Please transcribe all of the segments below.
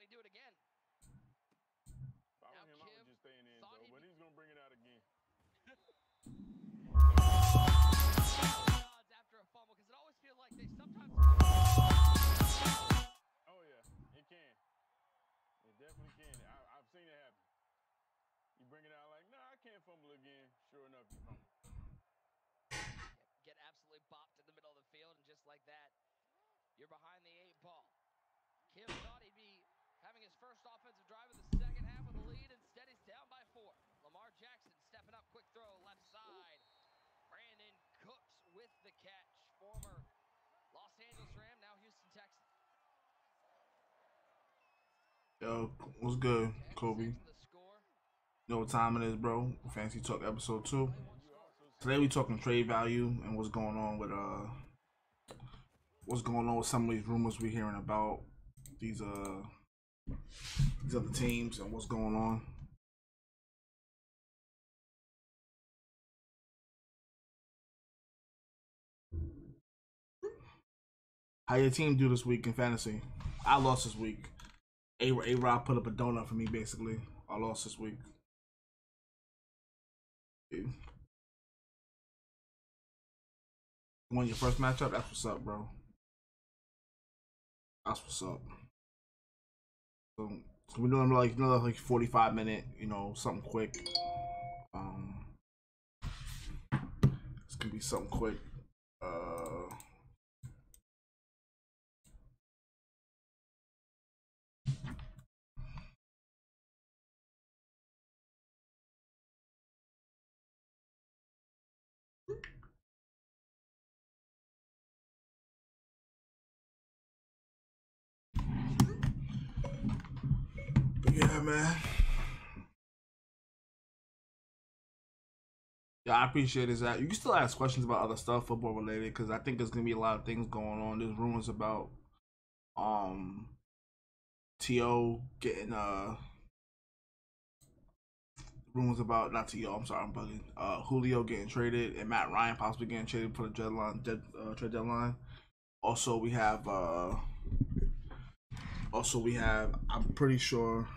he do it again? If I were him, I would just stay in the end zone, but he's gonna bring it out again. After a fumble, because it always feels like they sometimes. Oh yeah, it can. It definitely can. I've seen it happen. You bring it out like, nah, I can't fumble again. Sure enough, you fumble. Get absolutely bopped in the middle of the field, and just like that, you're behind the 8 ball. Kim thought he'd be having his first offensive drive of the second half with a lead. Instead, he's down by 4. Lamar Jackson stepping up, quick throw, left side. Brandon Cooks with the catch. Former Los Angeles Ram, now Houston Texan. Yo, what's good, Kobe? You know what time it is, bro? Fancy Talk episode 2. Today we talking trade value and what's going on with some of these rumors we're hearing about these other teams and what's going on. How your team do this week in fantasy? I lost this week. A-Rob put up a donut for me, basically. I lost this week. You won your first matchup? That's what's up, bro. That's what's up. So we're doing like another 45-minute, something quick. It's gonna be something quick. But yeah, man. Yeah, I appreciate it, Zach. You can still ask questions about other stuff, football related, because I think there's gonna be a lot of things going on. There's rumors about T.O. getting rumors about not T.O. I'm sorry, I'm bugging. Julio getting traded and Matt Ryan possibly getting traded for the trade deadline. Also, we have I'm pretty sure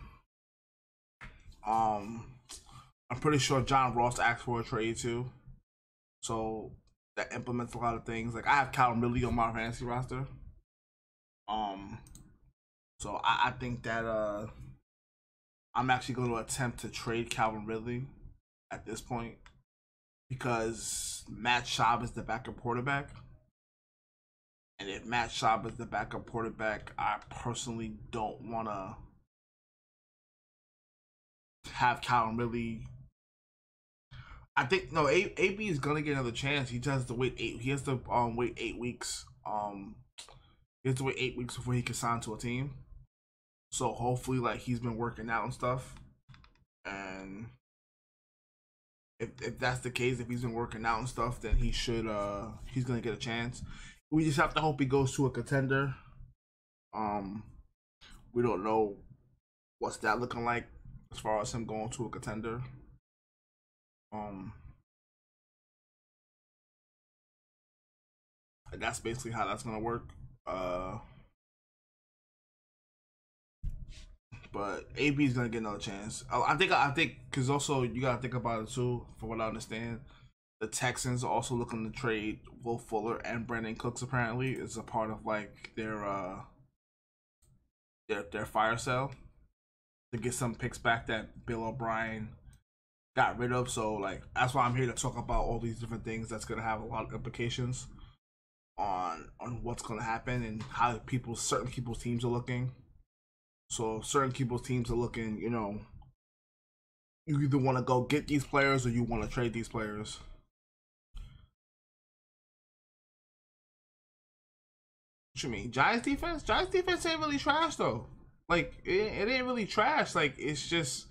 John Ross asked for a trade too. So that implements a lot of things. Like I have Calvin Ridley on my fantasy roster. So I think that I'm actually going to attempt to trade Calvin Ridley at this point because Matt Schaub is the backup quarterback. And if Matt Schaub is the backup quarterback, I personally don't want to have Calvin Ridley. I think no, AB is gonna get another chance. He just has to wait 8. He has to wait 8 weeks. He has to wait 8 weeks before he can sign to a team. So hopefully, like he's been working out and stuff. And if that's the case, if he's been working out and stuff, then he's gonna get a chance. We just have to hope he goes to a contender. We don't know what's that looking like as far as him going to a contender. That's basically how that's gonna work. But AB is gonna get another chance. I think because also you gotta think about it too. From what I understand, the Texans are also looking to trade Will Fuller and Brandon Cooks. Apparently, is a part of like their fire sale to get some picks back that Bill O'Brien got rid of. So like that's why I'm here to talk about all these different things. That's gonna have a lot of implications on what's gonna happen and how certain people's teams are looking. So certain people's teams are looking, you either want to go get these players or you want to trade these players. What you mean? Giants defense ain't really trash though. Like it ain't really trash. Like it's just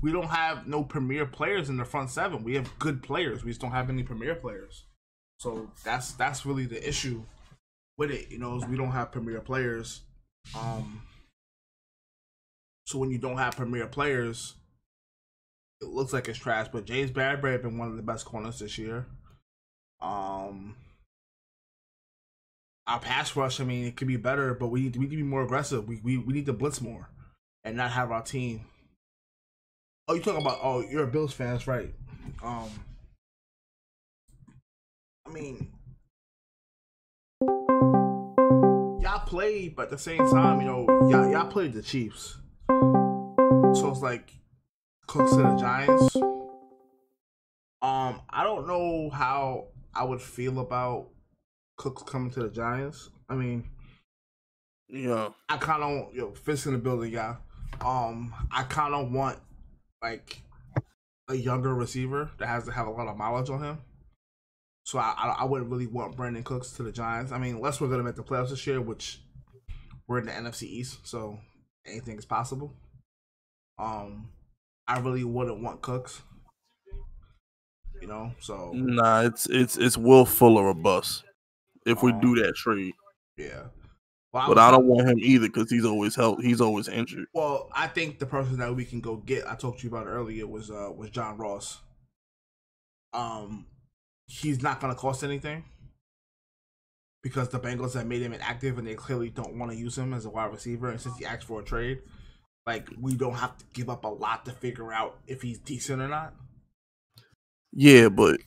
we don't have no premier players in the front 7. We have good players. We just don't have any premier players. So that's really the issue with it, is we don't have premier players. So when you don't have premier players, it looks like it's trash. But James Bradbury has been one of the best corners this year. Our pass rush, I mean, it could be better, but we need to be more aggressive. We need to blitz more. and not have our team. Oh, you talking about? Oh, you're a Bills fan, that's right. I mean, y'all played, but at the same time, y'all played the Chiefs, so it's like Cooks to the Giants. I don't know how I would feel about Cooks coming to the Giants. I mean, Yeah. I kind of fist in the building, yeah. I kind of want like a younger receiver that has to have a lot of mileage on him. So I wouldn't really want Brandon Cooks to the Giants. I mean, unless we're gonna make the playoffs this year, which we're in the NFC East, so anything is possible. I really wouldn't want Cooks. So Nah, it's Will Fuller or bust if we do that trade. Yeah. Well, But I don't want him either because he's always he's always injured. Well, I think the person that we can go get, I talked to you about earlier, was John Ross. He's not gonna cost anything because the Bengals have made him inactive and they clearly don't want to use him as a wide receiver. And since he asked for a trade, like we don't have to give up a lot to figure out if he's decent or not. Yeah, but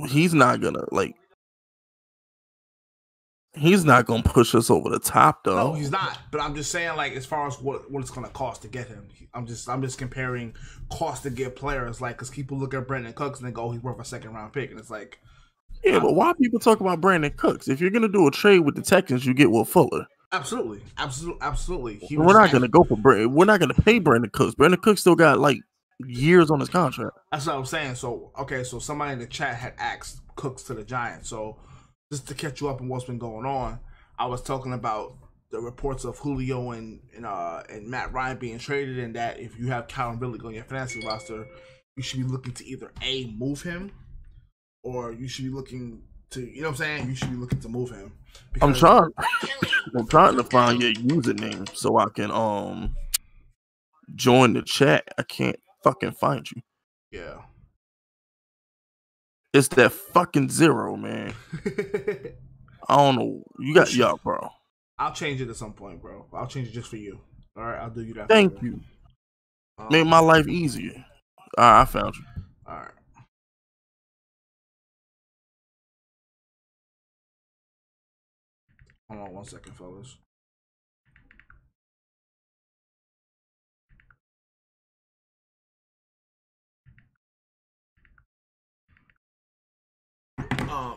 he's not gonna he's not gonna push us over the top though. No, he's not. But I'm just saying, like, as far as what it's gonna cost to get him, I'm just comparing cost to get players, like, because people look at Brandon Cooks and they go, he's worth a second round pick, and it's like, yeah, but why people talk about Brandon Cooks? If you're gonna do a trade with the Texans, you get Will Fuller. Absolutely. We're not gonna go for Brandon. We're not gonna pay Brandon Cooks. Brandon Cooks still got like years on his contract. That's what I'm saying. So somebody in the chat had asked Cooks to the Giants. So just to catch you up on what's been going on, I was talking about the reports of Julio and Matt Ryan being traded, and that if you have Calvin Ridley on your fantasy roster, you should be looking to either move him, or you should be looking to, you know what I'm saying? You should be looking to move him. I'm trying to find your username so I can join the chat. I can't fucking find you. Yeah. It's that fucking 0, man. I don't know. You got y'all, bro. I'll change it at some point, bro. I'll change it just for you. All right, I'll do you that. Thank you. Make my life easier. All right, I found you. All right. Hold on 1 second, fellas.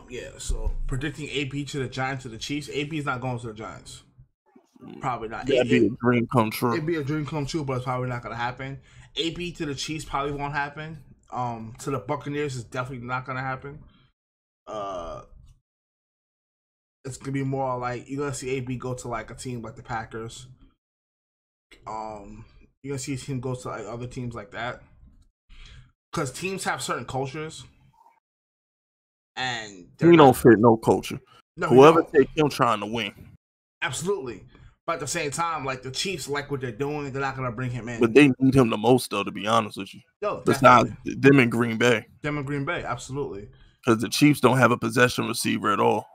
Yeah, so predicting AP to the Giants to the Chiefs. AP is not going to the Giants. Probably not. That'd be a dream come true. It'd be a dream come true, but it's probably not going to happen. AP to the Chiefs probably won't happen. To the Buccaneers is definitely not going to happen. It's going to be more like you're going to see AP go to like a team like the Packers. You're going to see him go to like other teams like that. Because teams have certain cultures. And he don't fit no culture. No, whoever take him trying to win. Absolutely. But at the same time, like the Chiefs like what they're doing, they're not gonna bring him in. But they need him the most though, to be honest with you. Yo, besides them in Green Bay. Absolutely. Because the Chiefs don't have a possession receiver at all.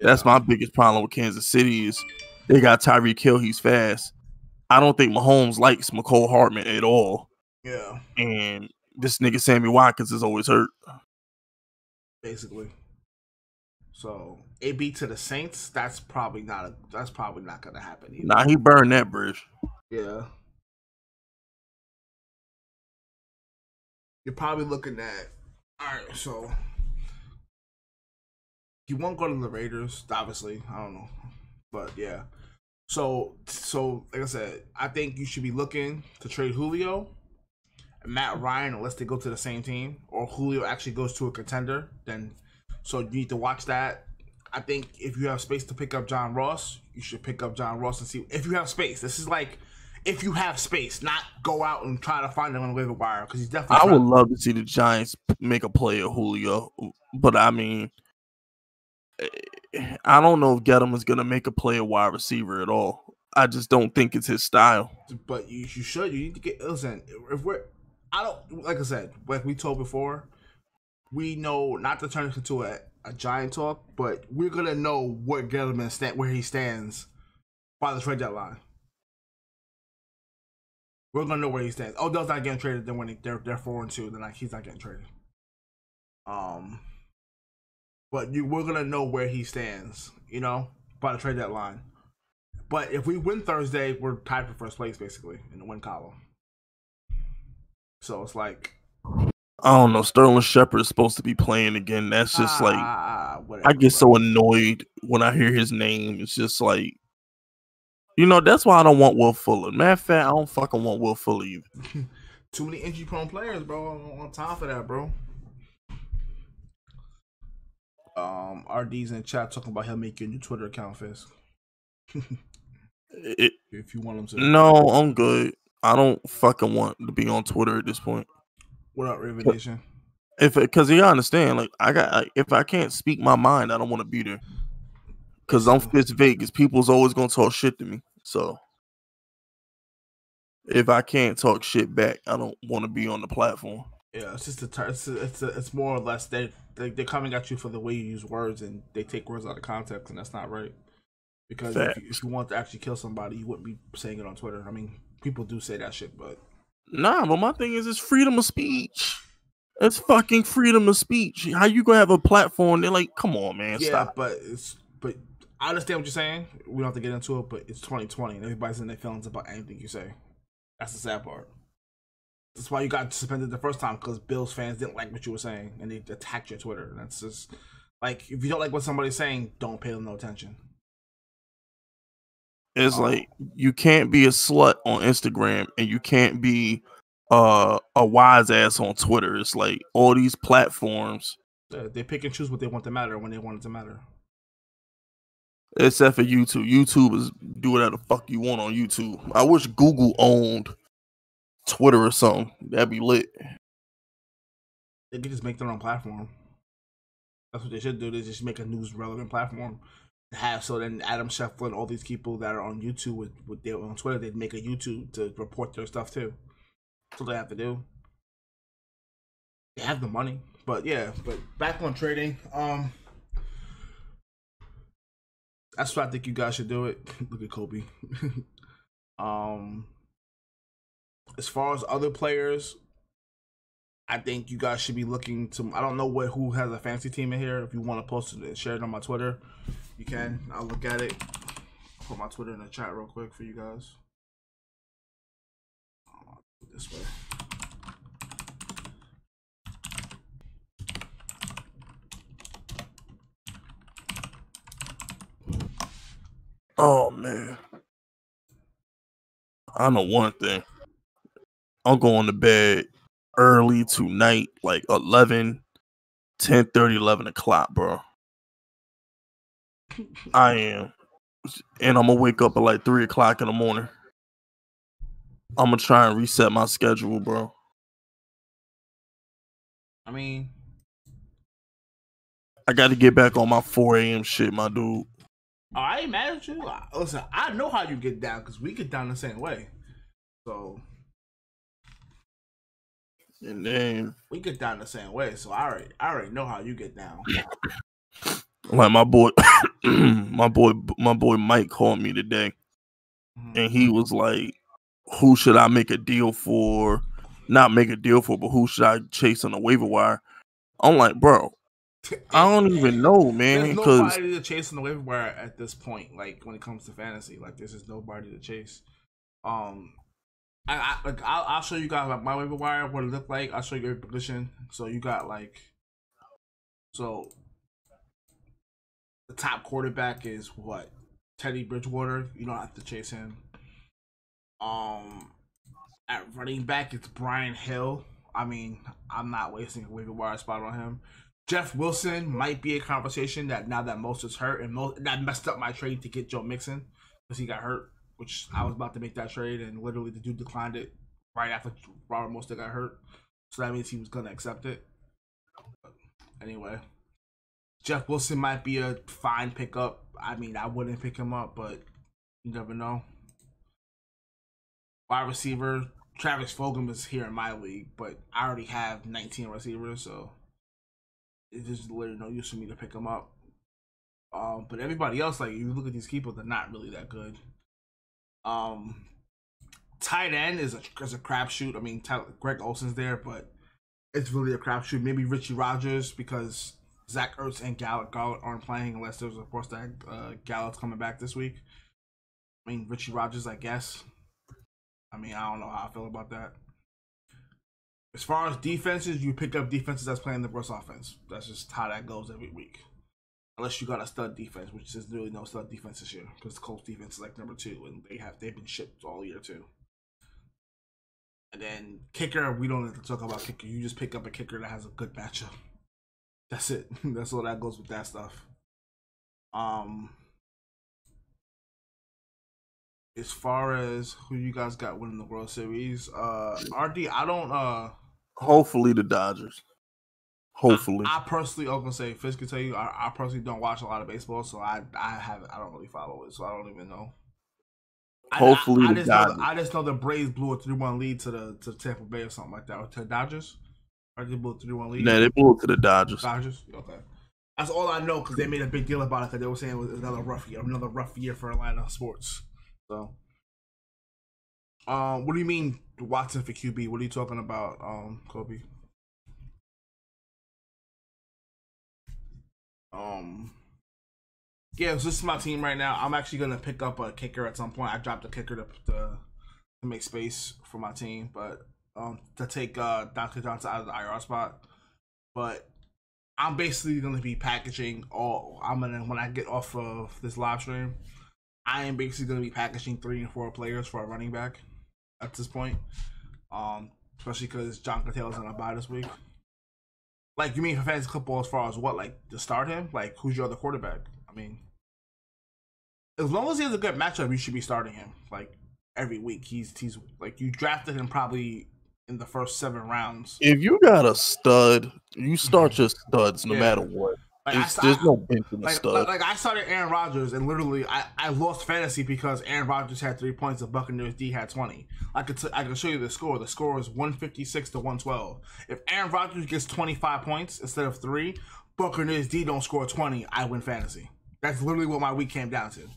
Yeah. That's my biggest problem with Kansas City is they got Tyreek Hill, he's fast. I don't think Mahomes likes McCole Hardman at all. Yeah. And this nigga Sammy Watkins is always hurt. Basically. So AB to the Saints, that's probably not gonna happen either. Nah, he burned that bridge. Yeah. You're probably looking at alright, so you won't go to the Raiders, obviously. I don't know. But yeah. So like I said, I think you should be looking to trade Julio and Matt Ryan unless they go to the same team, or Julio actually goes to a contender, then so you need to watch that. I think if you have space to pick up John Ross, you should pick up John Ross and see if you have space. This is like if you have space, not go out and try to find him on the waiver wire because he's definitely. I would love to see the Giants make a play of Julio, but I mean, I don't know if Gettleman's gonna make a play of wide receiver at all. I just don't think it's his style. But you should. You need to get. Listen, if we're, I don't like I said, like we told before. We know not to turn this into a giant talk, but we're gonna know what Gettleman where he stands by the trade deadline. We're gonna know where he stands. Odell's not getting traded. Then when they're 4-2, then like he's not getting traded. But we're gonna know where he stands. You know, by the trade deadline. But if we win Thursday, we're tied for first place basically in the win column. So it's like, I don't know. Sterling Shepard is supposed to be playing again. That's just like, whatever, I get so annoyed when I hear his name. It's just like, you know, that's why I don't want Will Fuller. Matter of fact, I don't fucking want Will Fuller either. Too many injury prone players, bro. I don't want time for that, bro. RD's in chat talking about he'll make your new Twitter account, Fisk. If you want him to. No, I'm good. I don't fucking want to be on Twitter at this point. What up, Raven Nation? Because you understand, like if I can't speak my mind, I don't want to be there. Because I'm Fitz Vegas, people's always gonna talk shit to me. So if I can't talk shit back, I don't want to be on the platform. Yeah, it's just it's more or less they're coming at you for the way you use words, and they take words out of context, and that's not right. Because if you want to actually kill somebody, you wouldn't be saying it on Twitter. I mean, people do say that shit, but but my thing is, it's freedom of speech. It's fucking freedom of speech. How you gonna have a platform? They're like, come on, man, stop. but I understand what you're saying. We don't have to get into it, but it's 2020, and everybody's in their feelings about anything you say. That's the sad part. That's why you got suspended the first time, because Bills fans didn't like what you were saying, and they attacked your Twitter. And that's just like, if you don't like what somebody's saying, don't pay them no attention. It's like, you can't be a slut on Instagram, and you can't be a wise ass on Twitter. It's like all these platforms. They pick and choose what they want to matter when they want it to matter. Except for YouTube. YouTube is do whatever the fuck you want on YouTube. I wish Google owned Twitter or something. That'd be lit. They could just make their own platform. That's what they should do. They just make a news relevant platform to have. So then Adam Schefter and all these people that are on YouTube with their on Twitter, they'd make a YouTube to report their stuff too. That's what they have to do. They have the money, but yeah. But back on trading, that's what I think you guys should do it. Look at Kobe. As far as other players, I think you guys should be looking to. I don't know who has a fantasy team in here. If you want to post it and share it on my Twitter, you can. I'll look at it. I'll put my Twitter in the chat real quick for you guys. This way. Oh man, I know one thing. I'm going to bed early tonight, like 10:30, 11 o'clock, bro. I am. And I'm going to wake up at like 3 o'clock in the morning. I'm going to try and reset my schedule, bro. I mean, I got to get back on my 4 a.m. shit, my dude. I ain't mad at you. Listen, I know how you get down, because we get down the same way. So... And then we get down the same way, so I already know how you get down. Like my boy Mike called me today, and he was like, who should I make a deal for? Not make a deal for, but who should I chase on the waiver wire? I'm like, bro, I don't even know, man. There's nobody to chase on the waiver wire at this point. Like, when it comes to fantasy, like, there's just nobody to chase. I'll show you guys my waiver wire, what it looked like. I'll show you every position. So you got like, so the top quarterback is what? Teddy Bridgewater. You don't have to chase him. At running back, it's Brian Hill. I mean, I'm not wasting a waiver wire spot on him. Jeff Wilson might be a conversation that now that Most is hurt, and that messed up my trade to get Joe Mixon because he got hurt. Which I was about to make that trade, and literally the dude declined it right after Robert Mostert got hurt. So that means he was going to accept it. But anyway, Jeff Wilson might be a fine pickup. I mean, I wouldn't pick him up, but you never know. Wide receiver, Travis Fulgham is here in my league, but I already have 19 receivers, so it's just literally no use for me to pick him up. But everybody else, like, you look at these people, they're not really that good. Tight end is a crapshoot. I mean, Greg Olson's there, but it's really a crapshoot. Maybe Richie Rogers because Zach Ertz and Gallup aren't playing unless there's a report that Gallup's coming back this week. I mean, Richie Rogers, I guess. I mean, I don't know how I feel about that. As far as defenses, you pick up defenses that's playing the worst offense. That's just how that goes every week. Unless you got a stud defense, which there's really no stud defense this year because the Colts defense is like number 2, and they've been shipped all year too. And then kicker, we don't have to talk about kicker. You just pick up a kicker that has a good matchup. That's it. That's all that goes with that stuff. As far as who you guys got winning the World Series, RD, I don't. Hopefully the Dodgers. Hopefully. I personally, I'm gonna say, Fisk can tell you, I personally don't watch a lot of baseball, so I don't really follow it, so I don't even know. Hopefully I just know the Braves blew a 3-1 lead to Tampa Bay or something like that, or to the Dodgers. Or they blew a 3-1 lead. No, they blew it to the Dodgers. Okay. That's all I know because they made a big deal about it because they were saying it was another rough year for Atlanta sports. So, what do you mean Watson for QB? What are you talking about, Kobe? Yeah, so this is my team right now. I'm actually gonna pick up a kicker at some point. I dropped a kicker to make space for my team, but to take Dante Johnson out of the IR spot. But I'm basically gonna be packaging when I get off of this live stream, I am basically gonna be packaging 3 and 4 players for a running back at this point. Especially because John Catella's on a bye this week. Like, you mean for fantasy football as far as what? Like, to start him? Like, who's your other quarterback? I mean, as long as he has a good matchup, you should be starting him. Like, every week. He's like, you drafted him probably in the first 7 rounds. If you got a stud, you start your studs no matter what. Like, there's no bench in the stud. Like, I started Aaron Rodgers, and literally, I lost fantasy because Aaron Rodgers had 3 points, and Buccaneers D had 20. I can show you the score. The score is 156 to 112. If Aaron Rodgers gets 25 points instead of 3, Buccaneers D don't score 20, I win fantasy. That's literally what my week came down to.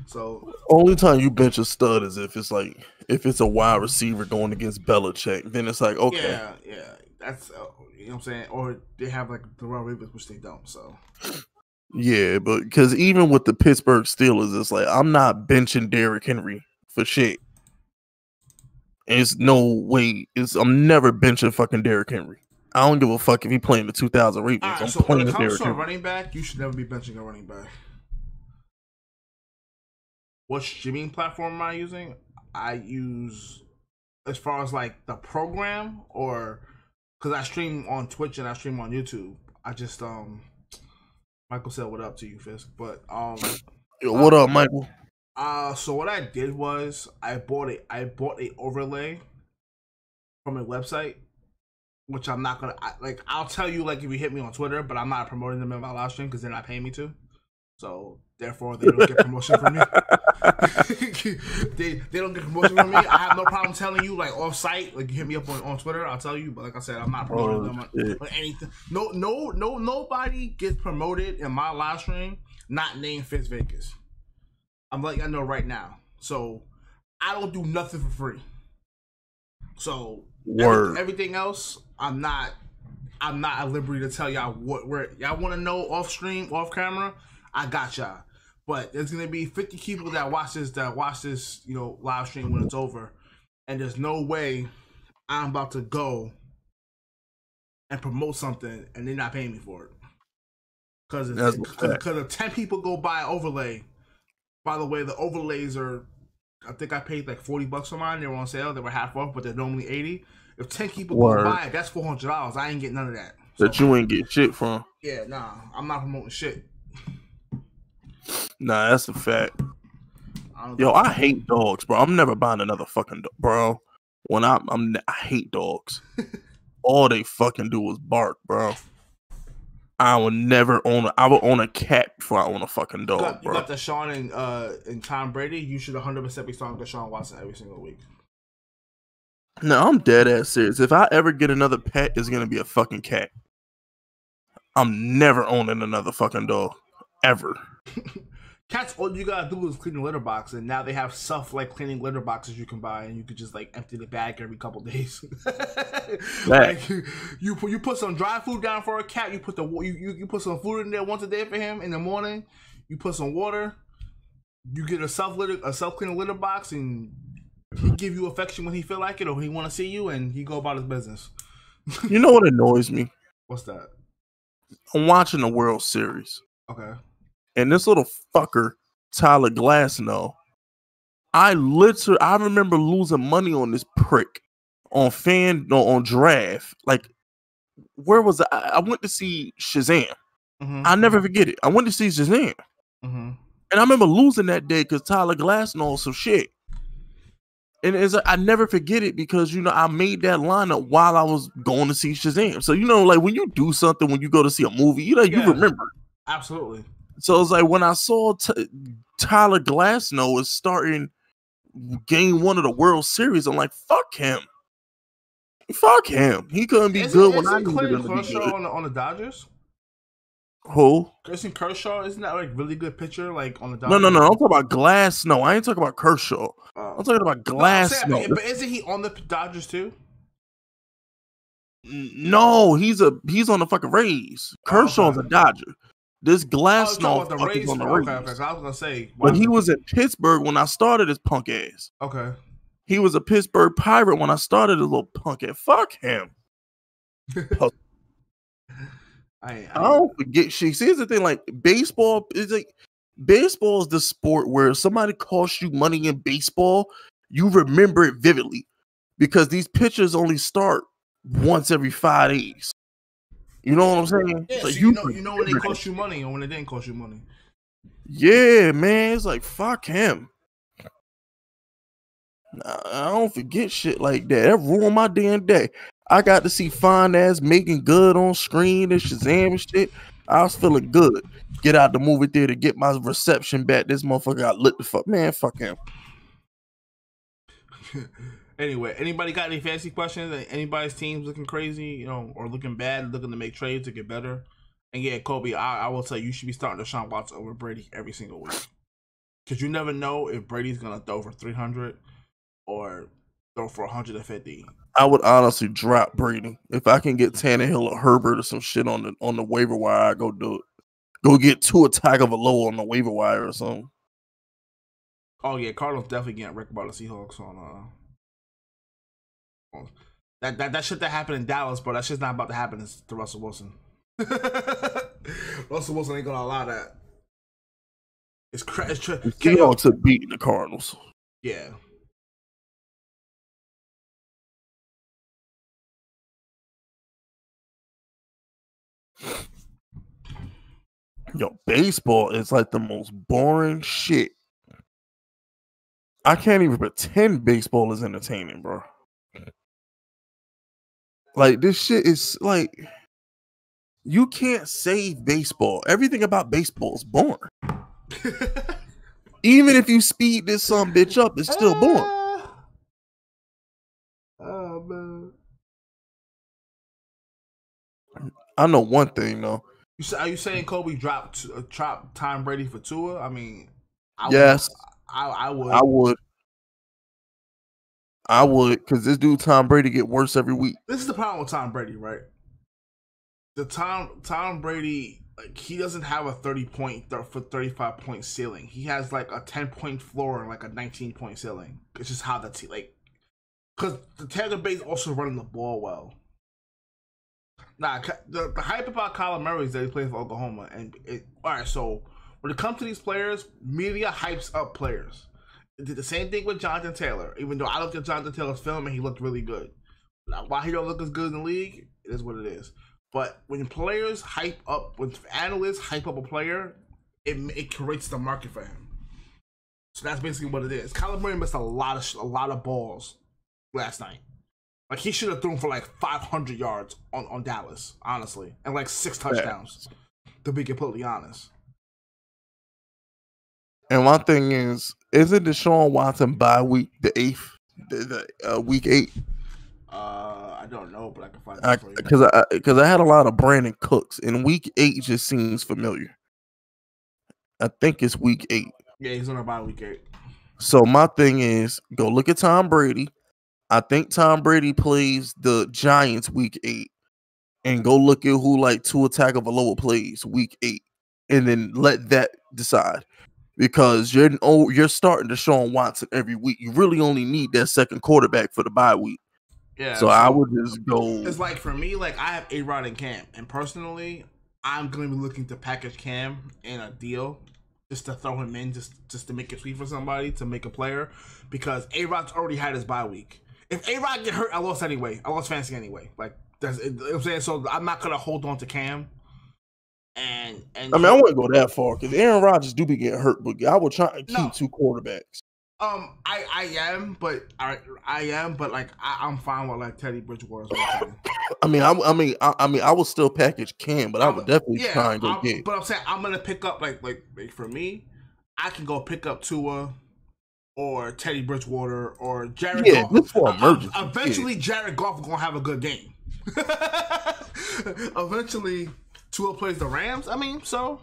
So only time you bench a stud is if it's a wide receiver going against Belichick. Then it's like, okay, yeah, that's you know what I'm saying. Or they have like the Royal Ravens, which they don't. So yeah, but because even with the Pittsburgh Steelers, it's like I'm not benching Derrick Henry for shit. It's no way. I'm never benching fucking Derrick Henry. I don't give a fuck if he playing the 2000 Ravens. Right, I'm so playing when it comes to a Henry. running back, you should never be benching a running back. What streaming platform am I using? I use, as far as like the program, or because I stream on Twitch and I stream on YouTube. I just Michael said what up to you, Fisk. But Yo, what up, Michael? So what I did was I bought a overlay from a website, which I'm not gonna I'll tell you like if you hit me on Twitter, but I'm not promoting them in my live stream because they're not paying me to. So therefore, they don't get promotion from me. they don't get promotion from me. I have no problem telling you like off site. Like you hit me up on Twitter, I'll tell you. But like I said, I'm not promoting them on anything. Nobody gets promoted in my live stream not named Fitz Vegas. I'm letting you know right now. So I don't do nothing for free. So everything else, I'm not at liberty to tell y'all where y'all want to know off stream, off camera. I got y'all, but there's gonna be 50 people that watch this, live stream when it's over, and there's no way I'm about to go and promote something and they're not paying me for it. Because if 10 people go buy overlay, by the way, the overlays are, I think I paid like $40 for mine. They were on sale. They were half off, but they're normally $80. If 10 people go buy it, that's $400. I ain't getting none of that. That you ain't get shit from. Yeah, nah, I'm not promoting shit. Nah, that's a fact. I hate dogs, bro. I'm never buying another fucking dog, bro. When I hate dogs. All they fucking do is bark, bro. I will own a cat before I own a fucking dog, bro. You got Deshaun and Tom Brady. You should 100% be starting Deshaun Watson every single week. No, I'm dead ass serious. If I ever get another pet, it's gonna be a fucking cat. I'm never owning another fucking dog. Ever. Cats, all you gotta do is clean the litter box, and now they have stuff like cleaning litter boxes you can buy, and you could just like empty the bag every couple days. Like you put some dry food down for a cat. You put you put some food in there once a day for him in the morning. You put some water. You get a self cleaning litter box, and he give you affection when he feel like it, or he want to see you, and he go about his business. You know what annoys me? What's that? I'm watching the World Series. Okay. And this little fucker, Tyler Glasnow, I remember losing money on this prick on draft. Like, where was I went to see Shazam. Mm-hmm. I'll never forget it. I went to see Shazam. Mm-hmm. And I remember losing that day because Tyler Glasnow some shit. And I never forget it because, I made that lineup while I was going to see Shazam. So, like when you do something, when you go to see a movie, you remember. Absolutely. So it's like when I saw Tyler Glasnow is starting game 1 of the World Series, I'm like, fuck him. Fuck him. He couldn't be good when I needed him to be good. On the Dodgers? Who? Clayton Kershaw, isn't that like really good pitcher like on the Dodgers? No. I'm talking about Glasnow. I ain't talking about Kershaw. I'm talking about Glasnow. But isn't he on the Dodgers too? No, he's on the fucking Rays. Kershaw's a Dodger. This Glasnow is on the Rays. Okay. I was gonna say, but he was in Pittsburgh when I started his punk ass. Okay. He was a Pittsburgh Pirate when I started his little punk ass. Fuck him. I don't forget shit. See, here's the thing, like baseball is the sport where if somebody costs you money in baseball, you remember it vividly because these pitchers only start once every 5 days. You know what I'm saying? Yeah, like so you know when they cost you money or when they didn't cost you money. Yeah, man. It's like, fuck him. I don't forget shit like that. That ruined my damn day. I got to see fine ass making good on screen and Shazam and shit. I was feeling good. Get out the movie theater, get my reception back. This motherfucker got lit the fuck. Man, fuck him. Anyway, anybody got any fancy questions? Anybody's teams looking crazy, or looking bad, looking to make trades to get better? And yeah, Kobe, I will tell you should be starting Deshaun Watson over Brady every single week. Because you never know if Brady's going to throw for 300 or throw for 150. I would honestly drop Brady. If I can get Tannehill or Herbert or some shit on the waiver wire, I go do it. Go get Tua Tagovailoa on the waiver wire or something. Oh yeah, Cardinals definitely getting wrecked by the Seahawks on that shit that happened in Dallas, bro. That shit's not about to happen to Russell Wilson. Russell Wilson ain't gonna allow that. The Seahawks are beating the Cardinals. Yeah. Yo, baseball is like the most boring shit. I can't even pretend baseball is entertaining, bro. Like, this shit is like, you can't save baseball. Everything about baseball is boring. Even if you speed this some bitch up, it's still boring. Oh man. I know one thing though. Are you saying Kobe dropped Tom Brady for Tua? I mean, yes, I would. I would, because this dude Tom Brady get worse every week. This is the problem with Tom Brady, right? The Tom Brady, like, he doesn't have a 35-point ceiling. He has like a 10-point floor and like a 19-point ceiling. It's just how the team, like, because the Tampa Bay's also running the ball well. Nah, the hype about Kyler Murray is that he plays for Oklahoma, and all right. So when it comes to these players, media hypes up players. It did the same thing with Jonathan Taylor. Even though I looked at Jonathan Taylor's film and he looked really good. Why he don't look as good in the league, it is what it is. But when players hype up, when analysts hype up a player, it creates the market for him. So that's basically what it is. Kyler Murray missed a lot of balls last night. Like, he should have thrown for like 500 yards on Dallas, honestly, and like 6 touchdowns. To be completely honest. And one thing is, isn't Deshaun Watson bye week the 8th, week 8? I don't know, but I can find out for you. Because I had a lot of Brandon Cooks, and week 8 just seems familiar. I think it's week 8. Yeah, he's on a bye week 8. So my thing is, go look at Tom Brady. I think Tom Brady plays the Giants week 8, and go look at who like Tua Tagovailoa plays week 8, and then let that decide. Because you're starting to Deshaun Watson every week. You really only need that second quarterback for the bye week. Yeah, So I would just go. It's like for me, like I have A-Rod and Cam, and personally, I'm going to be looking to package Cam in a deal just to throw him in, just to make it sweet for somebody, to make a player, because A-Rod's already had his bye week. If A-Rod get hurt, I lost anyway. I lost fantasy anyway. Like that's, you know what I'm saying. So I'm not gonna hold on to Cam. And I mean, I wouldn't go that far because Aaron Rodgers do be getting hurt, but I would try to keep 2 quarterbacks. I am, but like I'm fine with like Teddy Bridgewater. I mean, I would still package Cam, but I would definitely try and go get. But I'm saying I'm gonna pick up like for me, I can go pick up Tua or Teddy Bridgewater or Jared Goff. This for emergency. Eventually, Jared Goff is gonna have a good game. Eventually, Tua plays the Rams. I mean, so.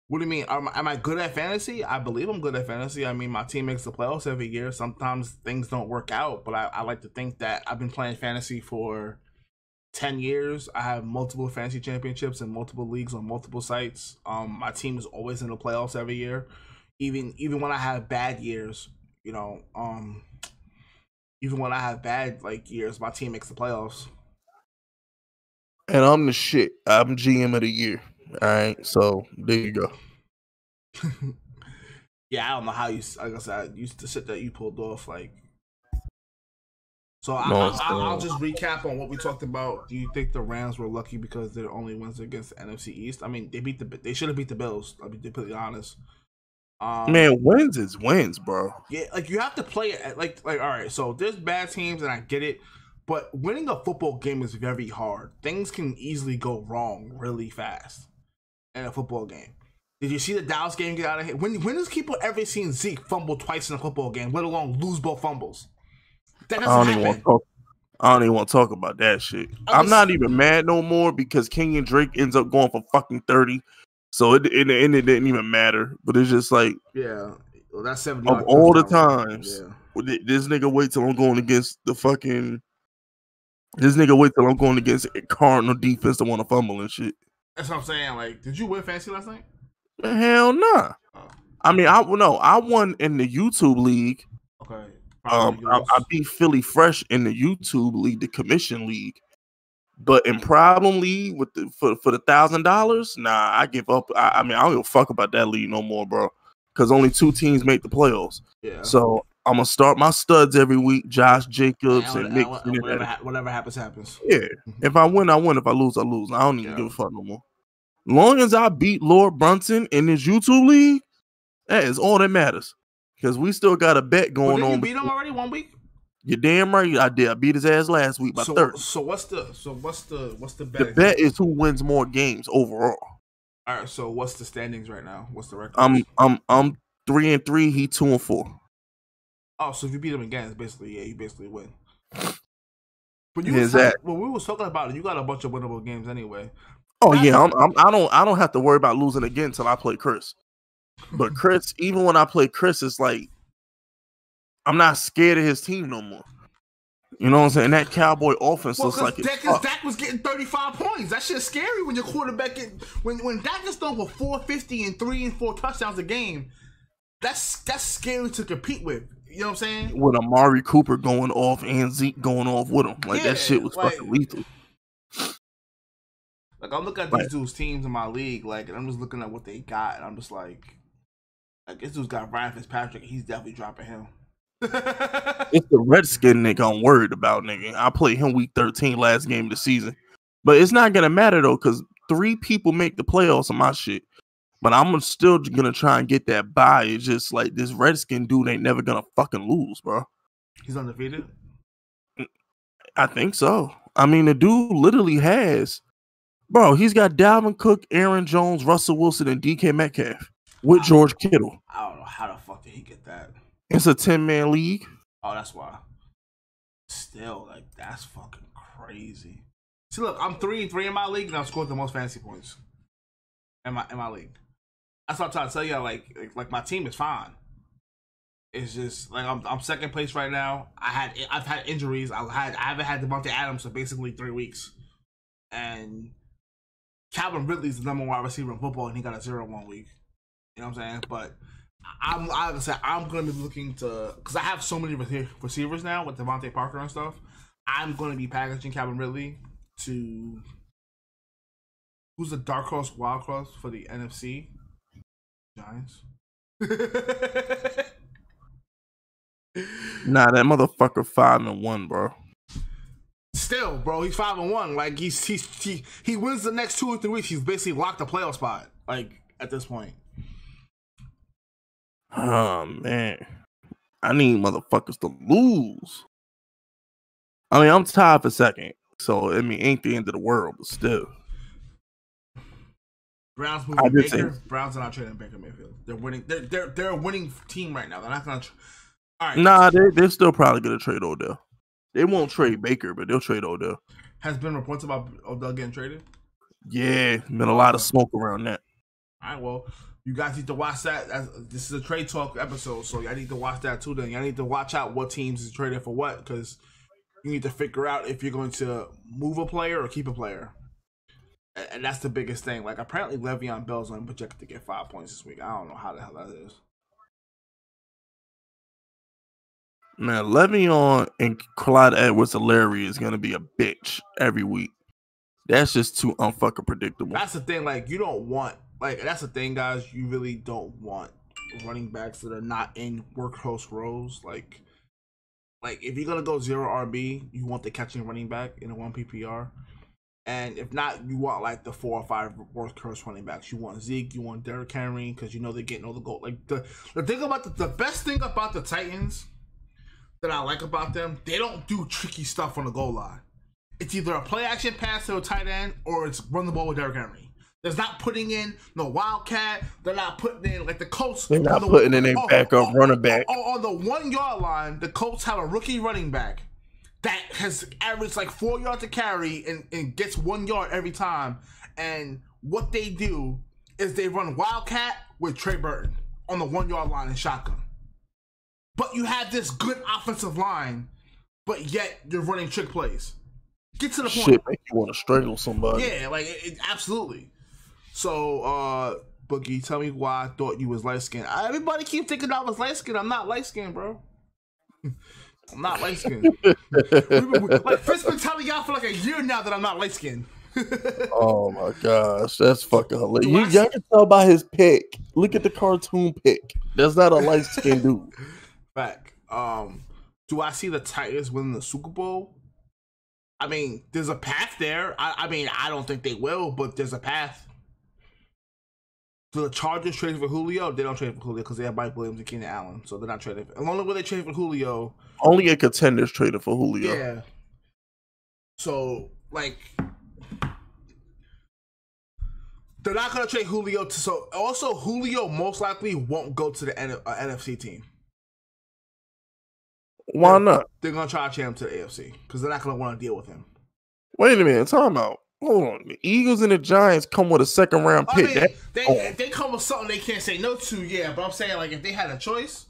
What do you mean? Am I good at fantasy? I believe I'm good at fantasy. I mean, my team makes the playoffs every year. Sometimes things don't work out, but I like to think that I've been playing fantasy for 10 years. I have multiple fantasy championships in multiple leagues on multiple sites. My team is always in the playoffs every year. Even when I have bad years, you know, even when I have bad like years, my team makes the playoffs. And I'm the shit. I'm GM of the year. All right, so there you go. Yeah, I don't know how you. Like I said, used to sit that you pulled off. Like, so I'll just recap on what we talked about. Do you think the Rams were lucky because their only wins against the NFC East? I mean, they should have beat the Bills. I'll be completely honest. Man, wins is wins, bro. Yeah, like you have to play it like all right. So there's bad teams, and I get it. But winning a football game is very hard. Things can easily go wrong really fast in a football game. Did you see the Dallas game get out of hand? When has people ever seen Zeke fumble twice in a football game, let alone lose both fumbles? That doesn't happen. I don't even want to talk about that shit. I'm not even mad no more because Kenyon Drake ends up going for fucking 30. So in the end, it didn't even matter. But it's just like, yeah, well, that's 70 of all the times. Yeah. This nigga wait till I'm going against the fucking. This nigga wait till I'm going against Cardinal defense to want to fumble and shit. That's what I'm saying. Like, did you win fantasy last night? Hell nah. Oh. I mean, I won in the YouTube league. Okay. I beat Philly Fresh in the YouTube league, the commission league. But in problem league with for the $1,000, nah, I give up. I mean, I don't give a fuck about that league no more, bro. Because only 2 teams make the playoffs. Yeah. So I'm gonna start my studs every week. Josh Jacobs and Nick. Whatever happens, happens. Yeah. If I win, I win. If I lose, I lose. I don't even give a fuck no more. Long as I beat Lord Brunson in this YouTube league, that is all that matters. Because we still got a bet going on. You beat him already 1 week? You're damn right. I did. I beat his ass last week by 30. So what's the bet? The bet is who wins more games overall. All right. So what's the standings right now? What's the record? I'm 3-3. He 2-4. Oh, so if you beat him again, it's basically you basically win. But when we was talking about it, you got a bunch of winnable games anyway. Oh yeah, I don't have to worry about losing again until I play Chris. But Chris, even when I play Chris, it's like I'm not scared of his team no more. You know what I'm saying? That Cowboy offense looks like Dak was getting 35 points. That shit's scary when your quarterback when Dak is throwing for 450 and 3 and 4 touchdowns a game. That's scary to compete with. You know what I'm saying? With Amari Cooper going off and Zeke going off with him, like that shit was fucking lethal. Like I look at these dudes' teams in my league, like, and I'm just looking at what they got, and I'm just like this dude's got Ryan Fitzpatrick. He's definitely dropping him. It's the Redskin nigga I'm worried about, nigga. I played him week 13 last game of the season, but it's not gonna matter though, because 3 people make the playoffs on my shit. But I'm still gonna try and get that bye. It's just like this Redskin dude ain't never gonna fucking lose, bro. He's undefeated? I think so. I mean, the dude literally has, bro, he's got Dalvin Cook, Aaron Jones, Russell Wilson, and DK Metcalf with George Kittle. I don't know how the fuck did he get that. It's a 10-man league. Oh, that's why. Still, like, that's fucking crazy. See, look, I'm 3-3 in my league, and I've scored the most fantasy points in my league. That's what I'm trying to tell you. Like my team is fine. It's just like I'm second place right now. I've had injuries. I haven't had Devontae Adams for basically 3 weeks, and Calvin Ridley's the number 1 wide receiver in football, and he got a 0-1 week. You know what I'm saying? But I'm going to be looking to, because I have so many receivers now with Devontae Parker and stuff. I'm going to be packaging Calvin Ridley to, who's the dark horse wild horse for the NFC? Giants. Nah, that motherfucker 5-1, bro. Still, bro, he's 5-1. Like he wins the next 2 or 3 weeks. He's basically locked a playoff spot. Like at this point. Oh man, I need motherfuckers to lose. I mean, I'm tied for second, so I mean, ain't the end of the world, but still. Browns moving Baker. Browns are not trading Baker Mayfield. They're winning. They're a winning team right now. They're not gonna. All right. Nah, they're still probably gonna trade Odell. They won't trade Baker, but they'll trade Odell. Has been reports about Odell getting traded. Yeah, been a lot of smoke around that. All right, well, you guys need to watch that. This is a trade talk episode, so y'all need to watch that too. Then y'all need to watch out what teams is trading for what, because you need to figure out if you're going to move a player or keep a player. And that's the biggest thing. Like, apparently Le'Veon Bell's only projected to get 5 points this week. I don't know how the hell that is. Man, Le'Veon and Clyde Edwards-Helaire is going to be a bitch every week. That's just too unfucking predictable. That's the thing. Like, you don't want... Like, that's the thing, guys. You really don't want running backs that are not in workhorse roles. Like if you're going to go 0 RB, you want the catching running back in a 1 PPR. And if not, you want like the 4 or 5 workhorse running backs. You want Zeke, you want Derrick Henry, because you know they're getting all the goal. Like the thing about the best thing about the Titans that I like about them, they don't do tricky stuff on the goal line. It's either a play action pass to a tight end or it's run the ball with Derrick Henry. There's not putting in no wildcat. They're not putting in like the Colts. They're not putting in a backup running back. On the 1 yard line, the Colts have a rookie running back that has averaged like 4 yards to carry and gets 1 yard every time. And what they do is they run wildcat with Trey Burton on the 1 yard line in shotgun. But you have this good offensive line, but yet you're running trick plays. Get to the point. Shit, make you want to strangle somebody. Yeah, like absolutely. So, Boogie, tell me why I thought you was light skinned. Everybody keep thinking I was light skinned. I'm not light skinned, bro. I'm not light skinned. Like Fitz been telling y'all for like a year now that I'm not light skinned. Oh my gosh, that's fucking hilarious. Y'all can tell by his pick. Look at the cartoon pick. That's not a light skinned dude. Fact. Do I see the Titans winning the Super Bowl? I mean, there's a path there. I mean, I don't think they will, but there's a path. Do the Chargers trade for Julio? They don't trade for Julio because they have Mike Williams and Keenan Allen, so they're not trading. And the only way they trade for Julio, only a contender's traded for Julio. Yeah. So like, they're not gonna trade Julio. So also Julio most likely won't go to the NFC team. Why not? They're gonna try to trade him to the AFC because they're not gonna want to deal with him. Wait a minute, time out. Hold on. The Eagles and the Giants come with a 2nd round pick. I mean, they come with something they can't say no to, yeah. But I'm saying, like, if they had a choice,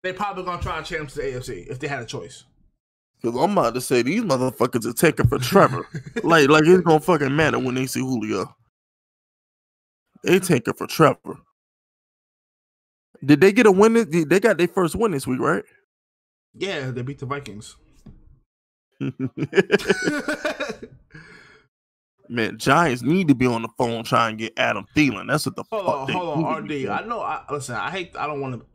they probably gonna try to trade him to the AFC if they had a choice. Because I'm about to say these motherfuckers are taking for Trevor. like it's gonna fucking matter when they see Julio. They taking for Trevor. Did they get a win? They got their first win this week, right? Yeah, they beat the Vikings. Man, Giants need to be on the phone trying to get Adam Thielen. That's what the fuck. Hold on, RD. I know. Listen, I don't want to.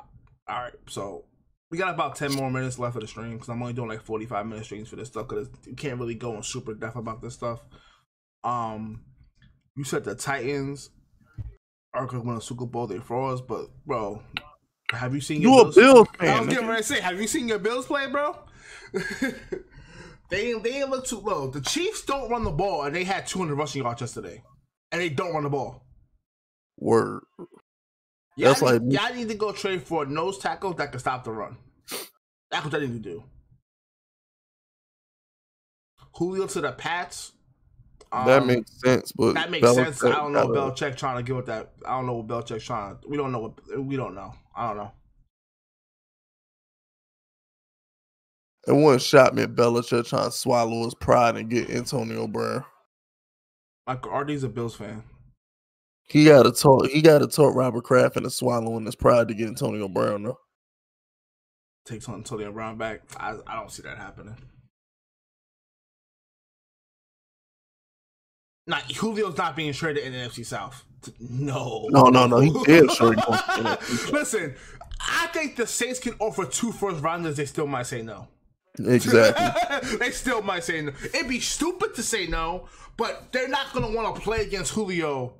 All right, so we got about 10 more minutes left of the stream because I'm only doing like 45-minute streams for this stuff because you can't really go in super depth about this stuff. You said the Titans are going to win a Super Bowl. They frauds, but bro, have you seen your Bills fan? I was getting ready to say, have you seen your Bills play, bro? They ain't look too low. The Chiefs don't run the ball, and they had 200 rushing yards yesterday, and they don't run the ball. Word. Y'all need to go trade for a nose tackle that can stop the run. That's what I need to do. Julio to the Pats. That makes sense, but that makes sense. I Belichick don't know what gotta- Belichick trying to get with that. I don't know what Belichick's trying to. We don't know. I don't know. It wouldn't shock me if Belichick trying to swallow his pride and get Antonio Brown. Like RD's a Bills fan. He gotta talk Robert Kraft into swallowing his pride to get Antonio Brown though. Takes Antonio Brown back. I don't see that happening. Nah, Julio's not being traded in the NFC South. No. He did sure. Listen, I think the Saints can offer 2 first rounders. They still might say no. Exactly. They still might say no. It'd be stupid to say no, but they're not going to want to play against Julio.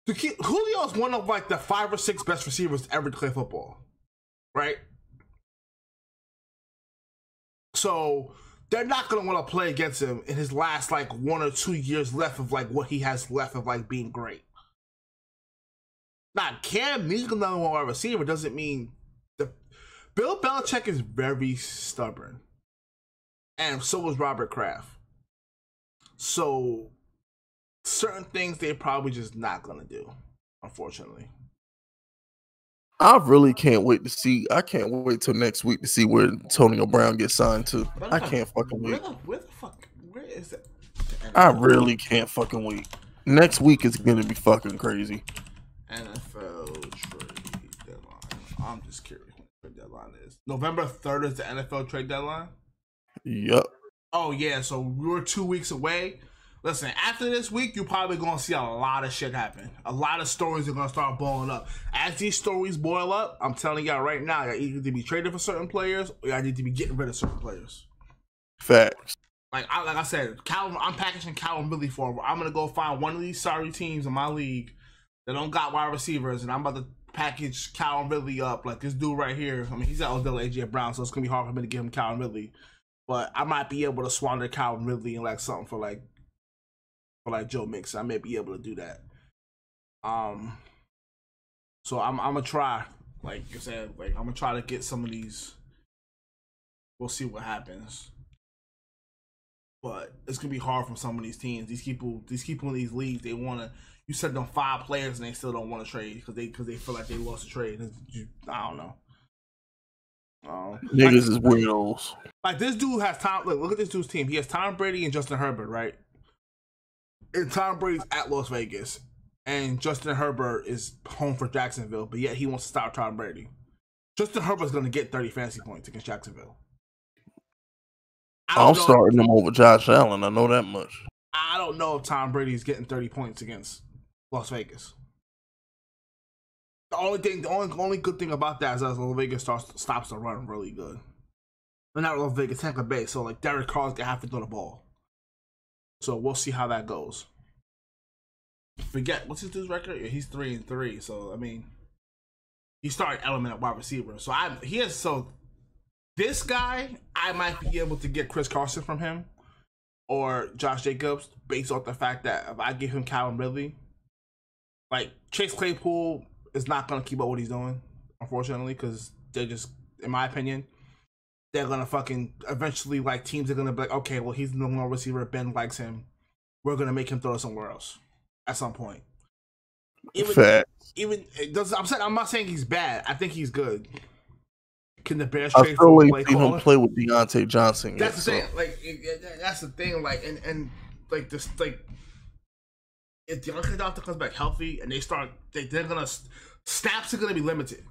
Julio is one of like the 5 or 6 best receivers ever to play football, right? So they're not going to want to play against him in his last like 1 or 2 years left of like what he has left of like being great. Now, Cam needs another wide receiver doesn't mean Bill Belichick is very stubborn, and so is Robert Kraft. So certain things they're probably just not going to do, unfortunately. I really can't wait to see. I can't wait till next week to see where Antonio Brown gets signed to. I can't fucking wait. Where is that? I really can't fucking wait. Next week is gonna be fucking crazy. NFL trade deadline. I'm just curious when the trade deadline is. November 3rd is the NFL trade deadline? Yep. Oh, yeah, so we're 2 weeks away. Listen, after this week, you're probably going to see a lot of shit happen. A lot of stories are going to start boiling up. As these stories boil up, I'm telling y'all right now, y'all either need to be traded for certain players or y'all need to be getting rid of certain players. Facts. Like I said, I'm packaging Calvin Ridley for. I'm going to go find one of these sorry teams in my league that don't got wide receivers, and I'm about to package Calvin Ridley up. Like this dude right here. I mean, he's at Odell AJ Brown, so it's going to be hard for me to give him Calvin Ridley. But I might be able to squander Calvin Ridley and like something for like Joe Mixon. I may be able to do that. So I'm gonna try. Like I said, like I'm gonna try to get some of these. We'll see what happens. But it's gonna be hard from some of these teams. These people in these leagues, they wanna. You send them 5 players and they still don't want to trade because they feel like they lost a trade. I don't know. Niggas is weirdos. Like this dude has Tom. Look at this dude's team. He has Tom Brady and Justin Herbert, right? And Tom Brady's at Las Vegas, and Justin Herbert is home for Jacksonville, but yet he wants to stop Tom Brady. Justin Herbert's going to get 30 fantasy points against Jacksonville. I'm starting him over Josh Allen. I know that much. I don't know if Tom Brady's getting 30 points against Las Vegas. The only good thing about that is that Las Vegas stops the run really good. But not Las Vegas, Tampa Bay. So like Derek Carr's gonna have to throw the ball. So we'll see how that goes. Forget what's his dude's record? Yeah, he's 3-3. So I mean, he started element at wide receiver. So this guy, I might be able to get Chris Carson from him or Josh Jacobs based off the fact that if I give him Calvin Ridley, like Chase Claypool is not gonna keep up what he's doing, unfortunately, because they're just, in my opinion, they're gonna fucking eventually like teams are gonna be like, okay, well he's no more receiver. Ben likes him. We're gonna make him throw somewhere else at some point. I'm not saying he's bad. I think he's good. Can the Bears trade for play caller? Him play with Deontay Johnson. That's the thing. Like that's the thing. Like and like this like if Deontay Johnson comes back healthy and they're gonna snaps are gonna be limited.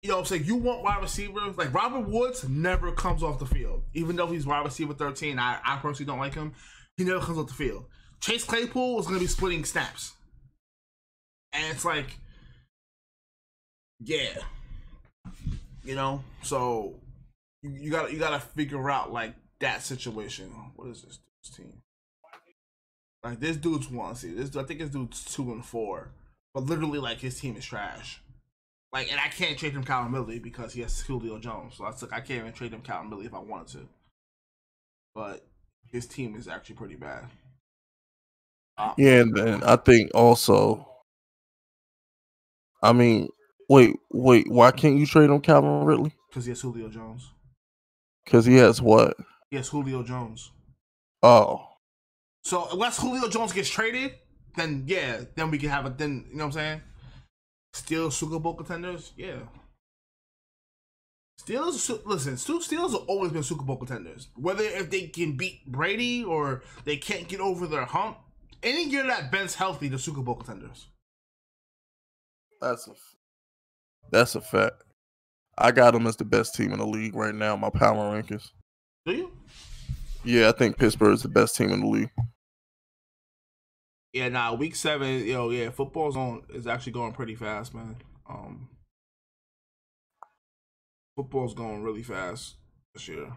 You know what I'm saying? You want wide receivers. Like Robert Woods never comes off the field. Even though he's wide receiver 13, I personally don't like him. He never comes off the field. Chase Claypool is going to be splitting snaps. And it's like, yeah. You know? So, you gotta figure out, like, that situation. What is this dude's team? Like, this dude's 1. See, I think this dude's 2-4. But literally, like, his team is trash. Like, and I can't trade him Calvin Ridley because he has Julio Jones. So I can't even trade him Calvin Ridley if I wanted to. But his team is actually pretty bad. Yeah, and then I think also, I mean, wait, why can't you trade him Calvin Ridley? Because he has Julio Jones. Because he has what? He has Julio Jones. Oh. So unless Julio Jones gets traded, then yeah, then we can have it. Then you know what I'm saying? Still Super Bowl contenders, yeah. Steelers, listen, Steelers have always been Super Bowl contenders. Whether if they can beat Brady or they can't get over their hump, any year that Ben's healthy, the Super Bowl contenders. That's a fact. I got them as the best team in the league right now. My power rankings. Do you? Yeah, I think Pittsburgh is the best team in the league. Yeah, nah. Week 7, yeah, football's is actually going pretty fast, man. Football's going really fast this year.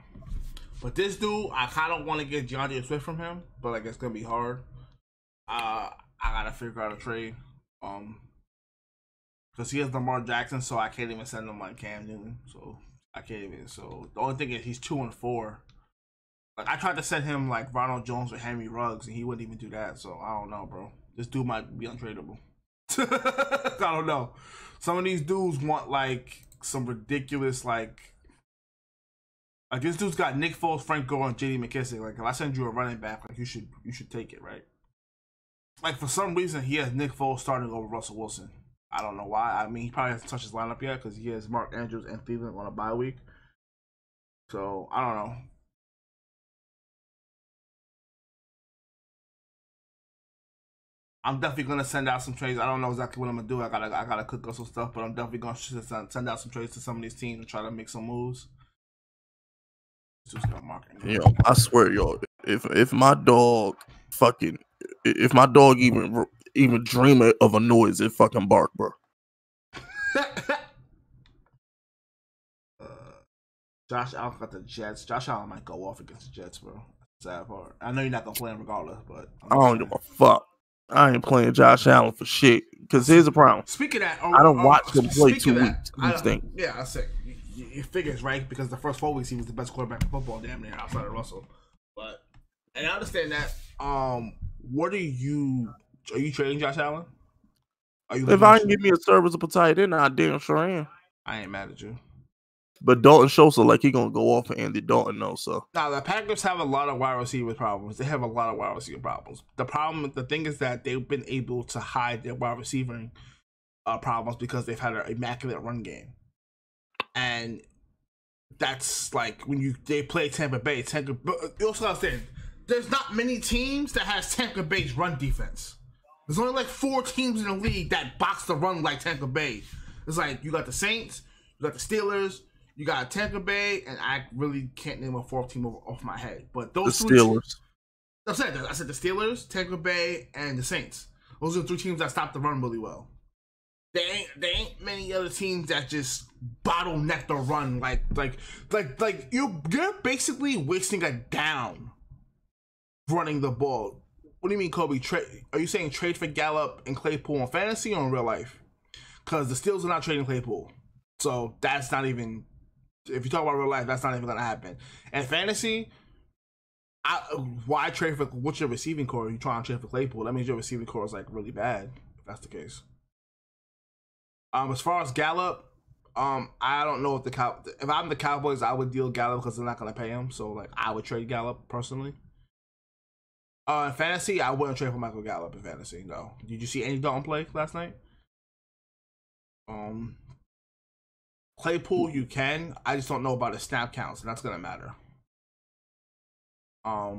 But this dude, I kind of want to get DeAndre Swift from him, but like it's gonna be hard. I gotta figure out a trade. Because he has Lamar Jackson, so I can't even send him like Cam Newton. So I can't even. So the only thing is he's 2-4. Like I tried to send him like Ronald Jones or Henry Ruggs, and he wouldn't even do that. So I don't know, bro. This dude might be untradeable. I don't know. Some of these dudes want like some ridiculous like this dude's got Nick Foles, Frank Gore, and J.D. McKissick. Like if I send you a running back, like you should take it, right? Like for some reason he has Nick Foles starting over Russell Wilson. I don't know why. I mean, he probably hasn't touched his lineup yet because he has Mark Andrews and Thielen on a bye week. So, I don't know. I'm definitely going to send out some trades. I don't know exactly what I'm going to do. I gotta cook up some stuff, but I'm definitely going to send out some trades to some of these teams and try to make some moves. I swear, yo, if my dog even dream of a noise, it fucking bark, bro. Josh Allen got the Jets. Josh Allen might go off against the Jets, bro. Sad part. I know you're not gonna play him regardless, but I don't give a fuck. I ain't playing Josh Allen for shit. Because here's the problem. Speaking of that, I don't watch him play 2 weeks. Yeah, I say it figures, right? Because the first 4 weeks he was the best quarterback in football, damn near outside of Russell. But and I understand that. What are you trading Josh Allen? If I can give me a serviceable tight end, I damn sure am. I ain't mad at you. But Dalton Schultz like he gonna go off for Andy Dalton though. So now the Packers have a lot of wide receiver problems. They have a lot of wide receiver problems. The thing is that they've been able to hide their wide receiving problems because they've had an immaculate run game, and that's like when they play Tampa Bay. You also understand there's not many teams that has Tampa Bay's run defense. There's only like 4 teams in the league that box the run like Tampa Bay. It's like you got the Saints, you got the Steelers. You got Tampa Bay, and I really can't name a 4th team off my head. But those the Steelers. I said the Steelers, Tampa Bay, and the Saints. Those are the 3 teams that stop the run really well. There ain't many other teams that just bottleneck the run like you're basically wasting a down running the ball. What do you mean, Kobe? Are you saying trade for Gallup and Claypool in fantasy or in real life? Because the Steelers are not trading Claypool, so that's not even. If you talk about real life, that's not even gonna happen. And fantasy, why trade for what's your receiving core? You trying to trade for Claypool? That means your receiving core is like really bad. If that's the case. As far as Gallup, I don't know if I'm the Cowboys, I would deal Gallup because they're not gonna pay him. So like, I would trade Gallup personally. In fantasy, I wouldn't trade for Michael Gallup in fantasy. No. Did you see Andy Dalton play last night? Claypool, you can. I just don't know about his snap counts, and that's gonna matter. I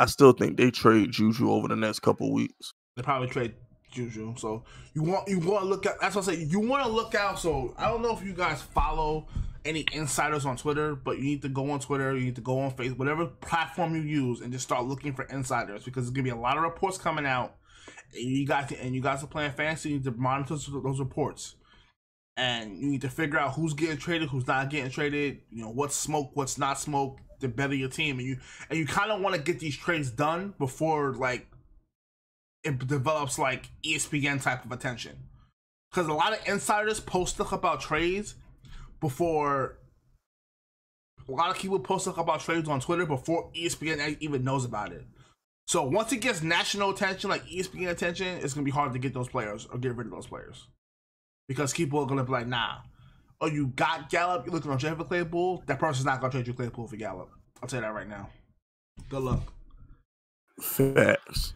still think they trade Juju over the next couple weeks. They probably trade Juju. So you want to look at. That's what I say. You want to look out. So I don't know if you guys follow any insiders on Twitter, but you need to go on Twitter. You need to go on Facebook, whatever platform you use, and just start looking for insiders because there's gonna be a lot of reports coming out. And you guys are playing fantasy. You need to monitor those reports. And you need to figure out who's getting traded, who's not getting traded. You know what's smoke, what's not smoke to better your team, and you kind of want to get these trades done before like it develops like ESPN type of attention. Because a lot of insiders post stuff about trades before. A lot of people post stuff about trades on Twitter before ESPN even knows about it. So once it gets national attention, like ESPN attention, it's gonna be hard to get those players or get rid of those players. Because people are going to be like, nah. Oh, you got Gallup? You're looking on trade for Claypool? That person's not going to trade you Claypool for Gallup. I'll tell you that right now. Good luck. Facts.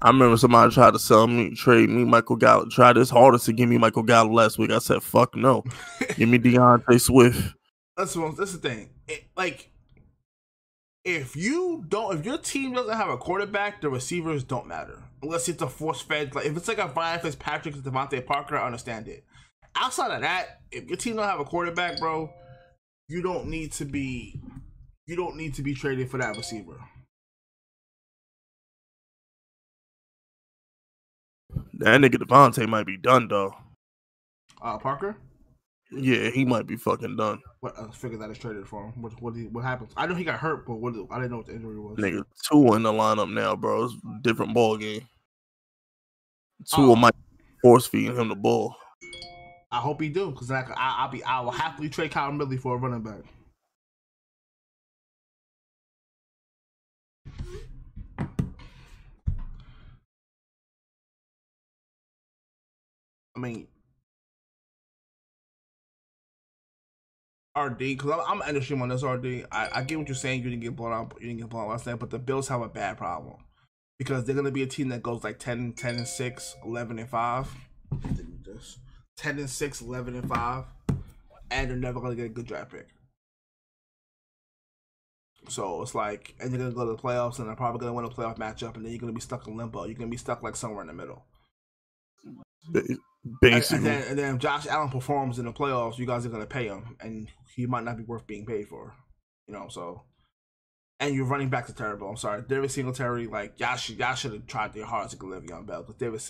I remember somebody tried to trade me Michael Gallup. Tried his hardest to give me Michael Gallup last week. I said, "Fuck no, give me DeAndre Swift." That's the thing. If your team doesn't have a quarterback, the receivers don't matter unless it's a force fed. Like if it's like a Ryan Fitzpatrick and Devontae Parker, I understand it. Outside of that, if your team don't have a quarterback, bro, you don't need to be traded for that receiver. That nigga Devontae might be done though. Parker? Yeah, he might be fucking done. What? I figured that is traded for him. What happens? I know he got hurt, but I didn't know what the injury was. Nigga, Tua in the lineup now, bro. It's a different ball game. Tua might force feeding him the ball. I hope he do, because I will happily trade Kyler Murray for a running back. I mean, RD, because I'm end the stream on this RD. I get what you're saying. You didn't get blown out. You didn't get blown out last night, but the Bills have a bad problem because they're gonna be a team that goes like 10-6, 11-5. 10-6, 11-5, and they're never gonna get a good draft pick. So it's like, and you're gonna go to the playoffs, and they're probably gonna win a playoff matchup, and then you're gonna be stuck in limbo. You're gonna be stuck like somewhere in the middle. Basically, and then if Josh Allen performs in the playoffs, you guys are gonna pay him, and he might not be worth being paid for. So. And your running backs are terrible. I'm sorry, David Singletary. Like y'all should have tried their hardest to get Le'Veon Bell, because David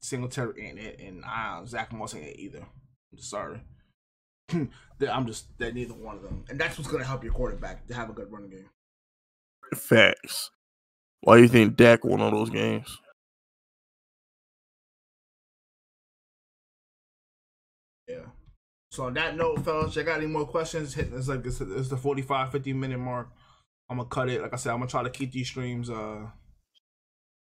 Singletary ain't it, and Zach Moss ain't it either. I'm just sorry. They're neither one of them, and that's what's gonna help your quarterback to have a good running game. Facts. Why do you think Dak won all those games? Yeah. So on that note, fellas, you got any more questions? It's the 45-50 minute mark. I'm gonna cut it. Like I said, I'm gonna try to keep these streams. I'm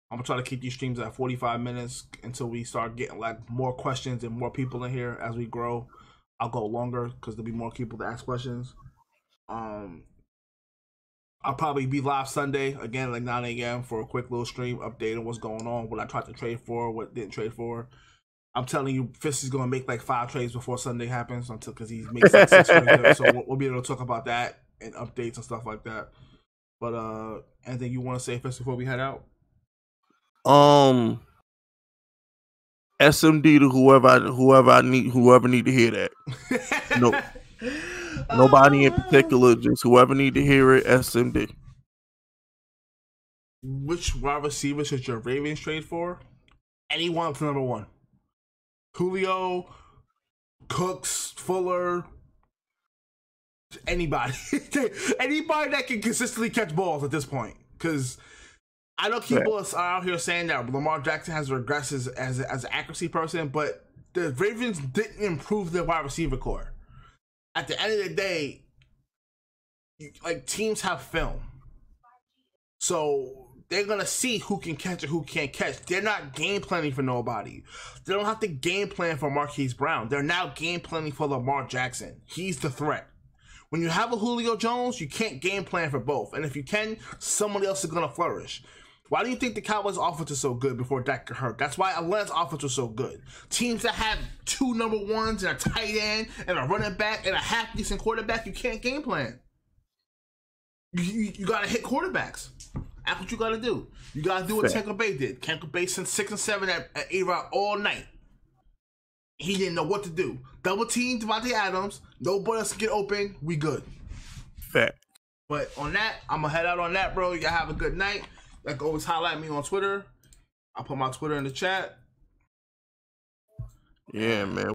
gonna try to keep these streams at 45 minutes until we start getting like more questions and more people in here. As we grow, I'll go longer because there'll be more people to ask questions. I'll probably be live Sunday again, like 9 a.m. for a quick little stream update on what's going on, what I tried to trade for, what didn't trade for. I'm telling you, Fist is gonna make like 5 trades before Sunday happens, because he makes like 6 trades. So we'll be able to talk about that and updates and stuff like that. But anything you want to say, Fist, before we head out? SMD to whoever need to hear that. No, nobody in particular, just whoever need to hear it. SMD. Which wide receiver should your Ravens trade for? Anyone up to number 1. Julio, Cooks, Fuller, anybody. Anybody that can consistently catch balls at this point. Because I know people are out here saying that Lamar Jackson has regressed as an accuracy person, but the Ravens didn't improve their wide receiver core. At the end of the day, teams have film. So they're going to see who can catch and who can't catch. They're not game planning for nobody. They don't have to game plan for Marquise Brown. They're now game planning for Lamar Jackson. He's the threat. When you have a Julio Jones, you can't game plan for both. And if you can, somebody else is going to flourish. Why do you think the Cowboys' offense is so good before Dak got hurt? That's why Atlanta's offense was so good. Teams that have 2 number 1s and a tight end and a running back and a half-decent quarterback, you can't game plan. You got to hit quarterbacks. That's what you got to do. You got to do what Tampa Bay did. Tampa Bay sent 6 and 7 at A-Rod all night. He didn't know what to do. Double team Devontae Adams. Nobody else can get open. We good. Fact. But on that, I'm going to head out on that, bro. Y'all have a good night. Like always, highlight me on Twitter. I'll put my Twitter in the chat. Yeah, man.